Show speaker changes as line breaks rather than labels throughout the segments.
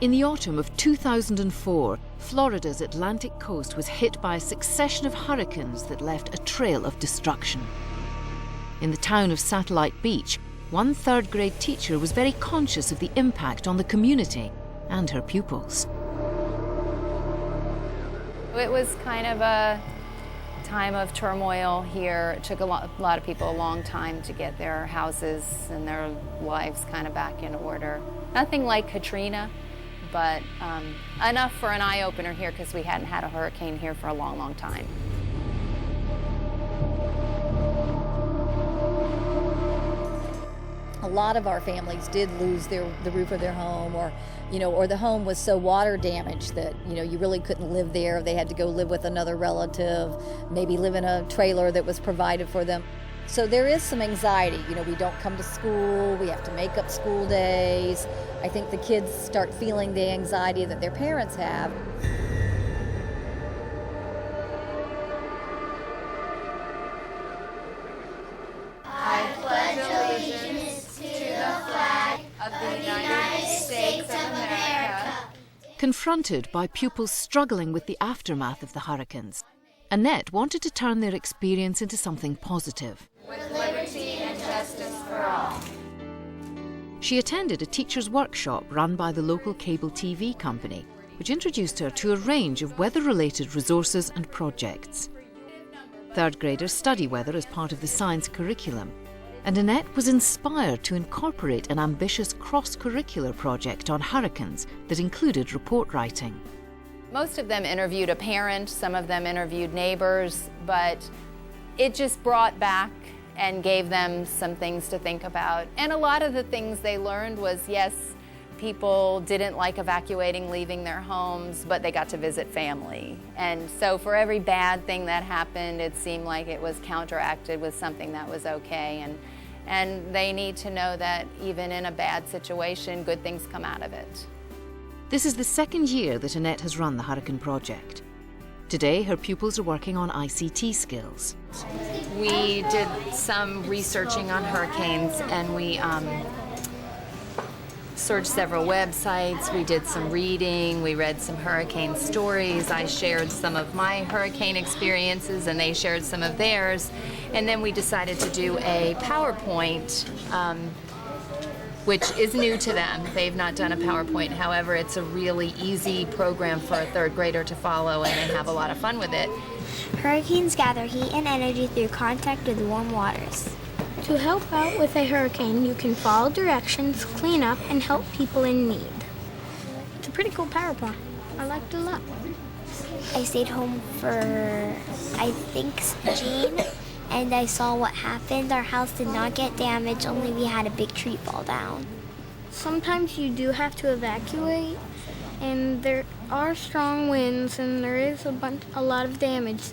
In the autumn of 2004, Florida's Atlantic coast was hit by a succession of hurricanes that left a trail of destruction. In the town of Satellite Beach, one third-grade teacher was very conscious of the impact on the community and her pupils.
It was kind of a time of turmoil here. It took a lot of people a long time to get their houses and their lives kind of back in order. Nothing like Katrina, but enough for an eye-opener here because we hadn't had a hurricane here for a long, long time.
A lot of our families did lose the roof of their home, or the home was so water damaged that, you really couldn't live there. They had to go live with another relative, maybe live in a trailer that was provided for them. So there is some anxiety. We don't come to school, we have to make up school days. I think the kids start feeling the anxiety that their parents have.
I pledge allegiance to the flag of the United States of America.
Confronted by pupils struggling with the aftermath of the hurricanes, Annette wanted to turn their experience into something positive.
With liberty and justice for all.
She attended a teacher's workshop run by the local cable TV company, which introduced her to a range of weather-related resources and projects. Third graders study weather as part of the science curriculum, and Annette was inspired to incorporate an ambitious cross-curricular project on hurricanes that included report writing.
Most of them interviewed a parent, some of them interviewed neighbors, but it just brought back and gave them some things to think about. And a lot of the things they learned was, yes, people didn't like evacuating, leaving their homes, but they got to visit family. And so for every bad thing that happened, it seemed like it was counteracted with something that was okay. And they need to know that even in a bad situation, good things come out of it.
This is the second year that Annette has run the Hurricane Project. Today, her pupils are working on ICT skills.
We did some researching on hurricanes, and we searched several websites. We did some reading. We read some hurricane stories. I shared some of my hurricane experiences, and they shared some of theirs. And then we decided to do a PowerPoint, which is new to them. They've not done a PowerPoint. However, it's a really easy program for a third grader to follow, and they have a lot of fun with it.
Hurricanes gather heat and energy through contact with warm waters.
To help out with a hurricane, you can follow directions, clean up, and help people in need. It's a pretty cool PowerPoint. I liked it a lot.
I stayed home for, I think, June, and I saw what happened. Our house did not get damaged, only we had a big tree fall down.
Sometimes you do have to evacuate, and there are strong winds, and there is a lot of damage.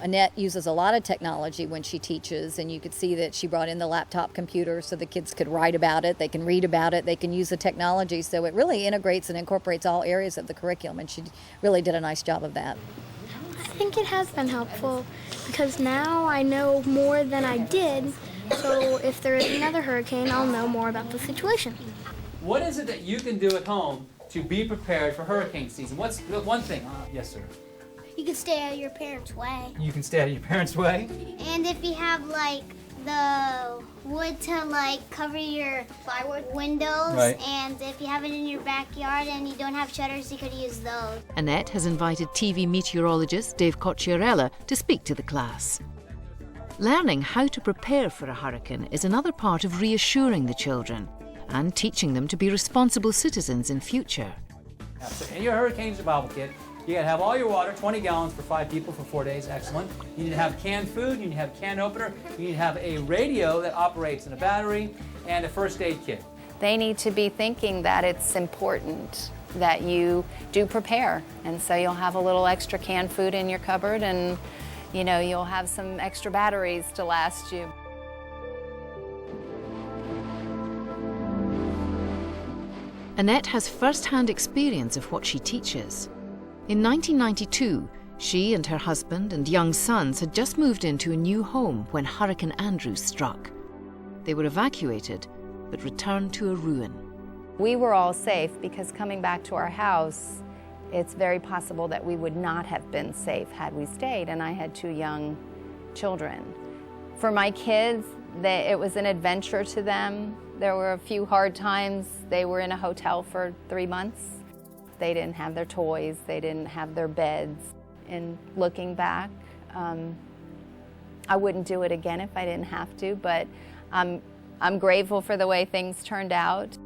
Annette uses a lot of technology when she teaches, and you could see that she brought in the laptop computer so the kids could write about it, they can read about it, they can use the technology. So it really integrates and incorporates all areas of the curriculum, and she really did a nice job of that.
I think it has been helpful because now I know more than I did, so if there is another hurricane, I'll know more about the situation.
What is it that you can do at home to be prepared for hurricane season? What's the one thing? Yes, sir.
You can stay out of your parents' way.
You can stay out of your parents' way?
And if you have, the wood to, cover your plywood windows,
right.
And if you have it in your backyard and you don't have shutters, you could use those.
Annette has invited TV meteorologist Dave Cocciarella to speak to the class. Learning how to prepare for a hurricane is another part of reassuring the children and teaching them to be responsible citizens in future.
So in your hurricane survival kit, you gotta have all your water, 20 gallons for 5 people for 4 days, excellent. You need to have canned food, you need to have a can opener, you need to have a radio that operates in a battery, and a first aid kit.
They need to be thinking that it's important that you do prepare. And so you'll have a little extra canned food in your cupboard, and you'll have some extra batteries to last you.
Annette has first-hand experience of what she teaches. In 1992, she and her husband and young sons had just moved into a new home when Hurricane Andrew struck. They were evacuated, but returned to a ruin.
We were all safe because coming back to our house, it's very possible that we would not have been safe had we stayed, and I had 2 young children. For my kids, it was an adventure to them. There were a few hard times. They were in a hotel for 3 months. They didn't have their toys, they didn't have their beds. And looking back, I wouldn't do it again if I didn't have to, but I'm grateful for the way things turned out.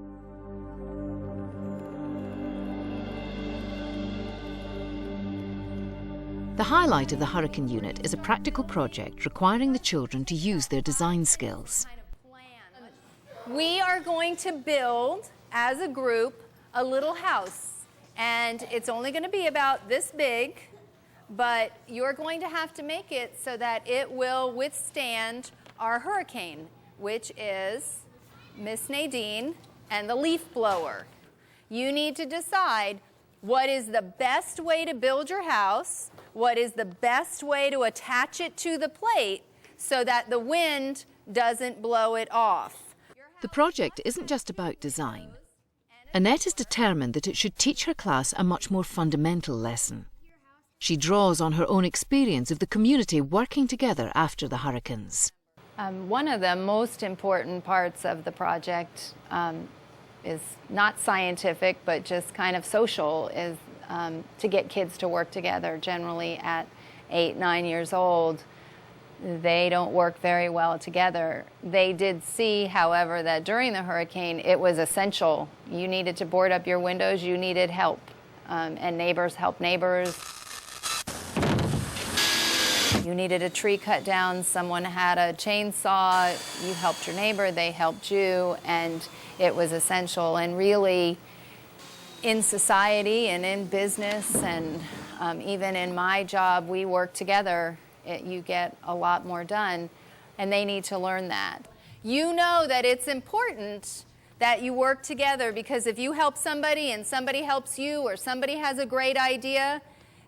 The highlight of the Hurricane Unit is a practical project requiring the children to use their design skills.
We are going to build, as a group, a little house. And it's only going to be about this big, but you're going to have to make it so that it will withstand our hurricane, which is Miss Nadine and the leaf blower. You need to decide what is the best way to build your house, what is the best way to attach it to the plate so that the wind doesn't blow it off.
The project isn't just about design. Annette is determined that it should teach her class a much more fundamental lesson. She draws on her own experience of the community working together after the hurricanes.
One of the most important parts of the project is not scientific, but just kind of social, is to get kids to work together. Generally at 8, 9 years old, they don't work very well together. They did see, however, that during the hurricane, it was essential. You needed to board up your windows, you needed help, and neighbors helped neighbors. You needed a tree cut down, someone had a chainsaw, you helped your neighbor, they helped you, and it was essential. And really, in society and in business and even in my job, we work together. You get a lot more done, and they need to learn that. You know that it's important that you work together, because if you help somebody and somebody helps you, or somebody has a great idea,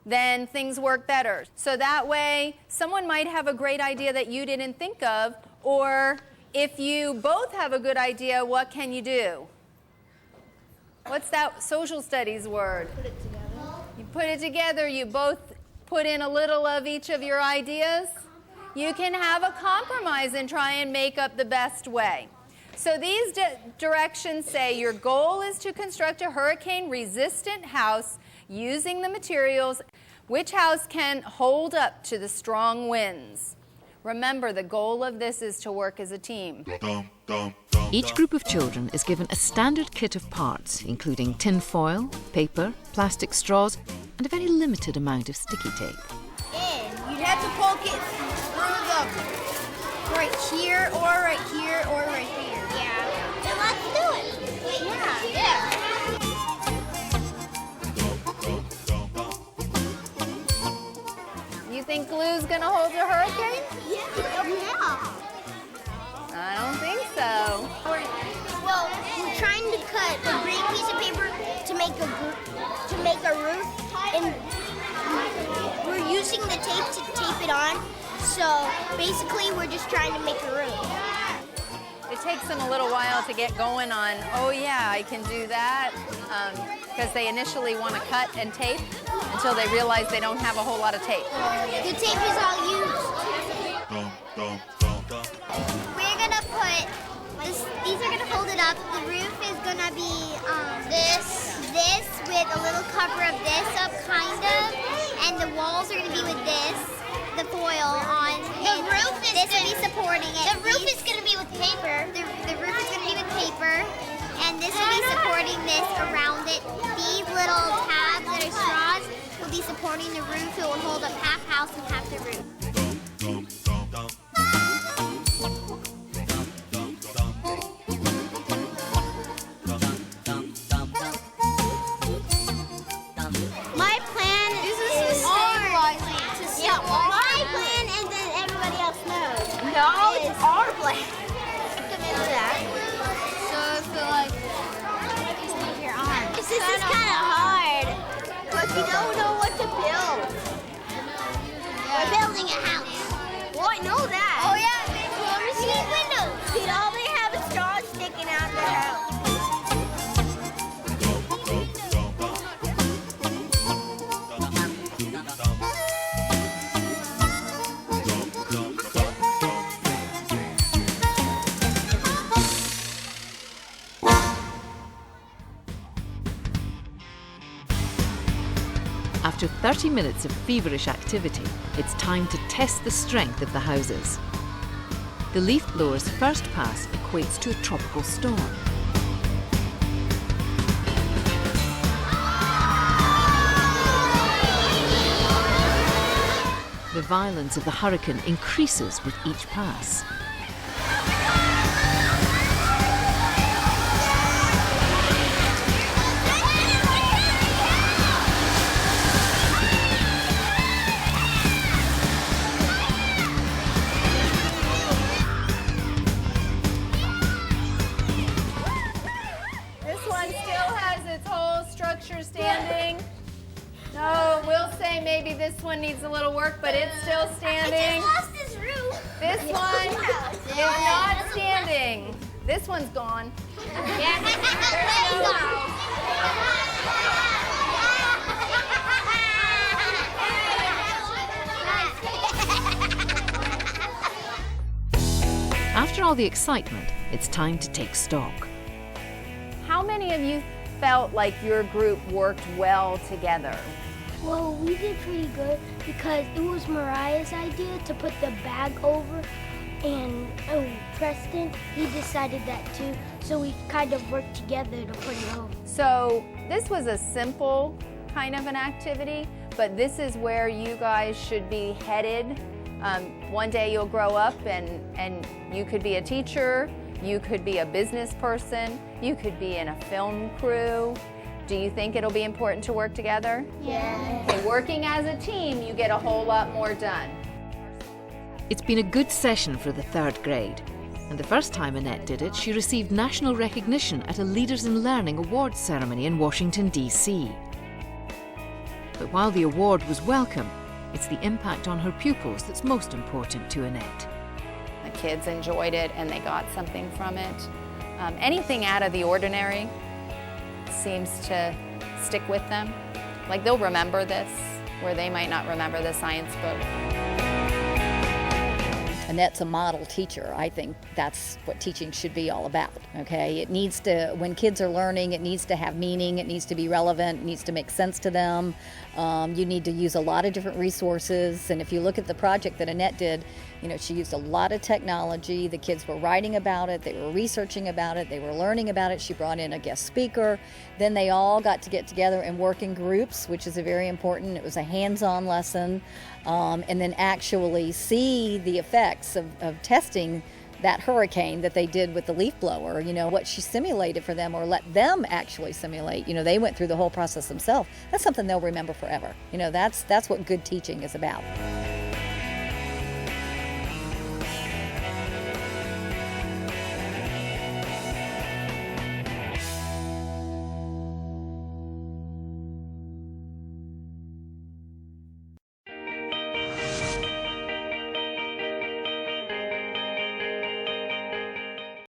then things work better. So that way, someone might have a great idea that you didn't think of, or if you both have a good idea, what can you do? What's that social studies word? Put it together. You put it together, you both put in a little of each of your ideas. You can have a compromise and try and make up the best way. So these directions say your goal is to construct a hurricane-resistant house using the materials which house can hold up to the strong winds. Remember, the goal of this is to work as a team.
Each group of children is given a standard kit of parts, including tin foil, paper, plastic straws, and a very limited amount of sticky tape.
And you have to poke it through the right here, or right here, or right here. Yeah. Then let's do it. Yeah.
You think glue's gonna hold a hurricane?
Yeah.
I don't think so.
Well, we're trying to cut a green piece of paper to make a roof, and we're using the tape to tape it on. So basically, we're just trying to make a roof.
It takes them a little while to get going on, oh yeah, I can do that, because they initially want to cut and tape until they realize they don't have a whole lot of tape.
The tape is all used. We're gonna put this. These are gonna hold it up. The roof is gonna be this with a little cover of this up, kind of, and the walls are gonna be with this, the foil on. The roof is this will be supporting it. The roof is gonna be with paper. The roof is gonna be with paper, and this will be supporting this around it. These little tabs that are straws will be supporting the roof. It will hold up half house and half the roof. My plan is stabilizing to stop. My plan, and then everybody else knows.
No, it's our plan.
Know that.
So I feel like just leave your arm.
This is kind of hard.
But you don't know what to build.
We're building a house.
Well, I know that.
Oh yeah, we need windows.
All they have is straws sticking out of their house.
30 minutes of feverish activity, it's time to test the strength of the houses. The leaf blower's first pass equates to a tropical storm. The violence of the hurricane increases with each pass.
This one still has its whole structure standing. No, we'll say maybe this one needs a little work, but it's still standing.
I just lost this roof.
This one is not standing. This one's gone.
Yeah, there you go.
After all the excitement, it's time to take stock.
How many of you felt like your group worked well together?
Well, we did pretty good because it was Mariah's idea to put the bag over, and Preston, he decided that too, so we kind of worked together to put it over.
So this was a simple kind of an activity, but this is where you guys should be headed. One day you'll grow up and you could be a teacher, you could be a business person, you could be in a film crew. Do you think it'll be important to work together?
Yeah.
Okay, working as a team, you get a whole lot more done.
It's been a good session for the 3rd grade. And the first time Annette did it, she received national recognition at a Leaders in Learning awards ceremony in Washington, D.C. But while the award was welcome, it's the impact on her pupils that's most important to Annette.
The kids enjoyed it and they got something from it. Anything out of the ordinary seems to stick with them. Like they'll remember this, where they might not remember the science book.
Annette's a model teacher. I think that's what teaching should be all about, okay? It needs to, when kids are learning, it needs to have meaning, it needs to be relevant, it needs to make sense to them. You need to use a lot of different resources, and if you look at the project that Annette did, you know, she used a lot of technology. The kids were writing about it, they were researching about it, they were learning about it. She brought in a guest speaker. Then they all got to get together and work in groups, which is very important. It was a hands-on lesson, and then actually see the effects of testing that hurricane that they did with the leaf blower, you know, what she simulated for them or let them actually simulate. You know, they went through the whole process themselves. That's something they'll remember forever. You know, that's what good teaching is about.